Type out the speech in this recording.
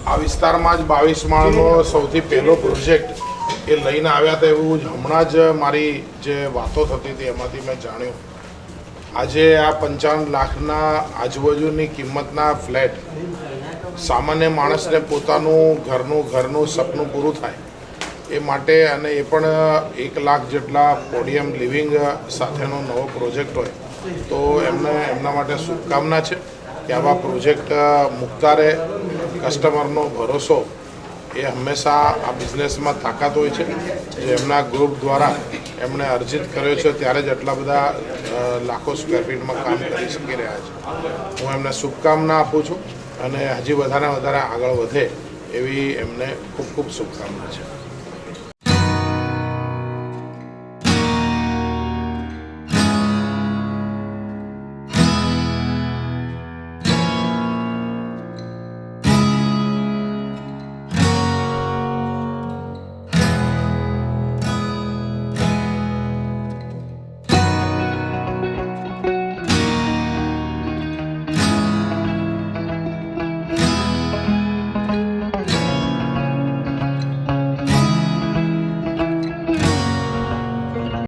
આ વિસ્તારમાં જ 22 માળનો સૌથી પહેલો પ્રોજેક્ટ એ લઈને આવ્યા હતા એવું જ હમણાં જ મારી જે વાતો થતી હતી એમાંથી મેં જાણ્યું. આજે આ 55 લાખના આજુબાજુની કિંમતના ફ્લેટ સામાન્ય માણસને પોતાનું ઘરનું સપનું પૂરું થાય એ માટે, અને એ પણ 1 લાખ જેટલા પોડિયમ લિવિંગ સાથેનો નવો પ્રોજેક્ટ હોય તો એમના માટે શુભકામના છે કે આવા પ્રોજેક્ટ મૂકતા રહે. કસ્ટમરનો ભરોસો એ હંમેશા આ બિઝનેસમાં તાકાત હોય છે, જે એમના ગ્રુપ દ્વારા એમણે અર્જિત કર્યો છે ત્યારે જ આટલા બધા લાખો સ્ક્વેર ફીટમાં કામ કરી શકી રહ્યા છે. હું એમને શુભકામના આપું છું અને હજી વધારે આગળ વધે એવી એમને ખૂબ શુભકામના છે.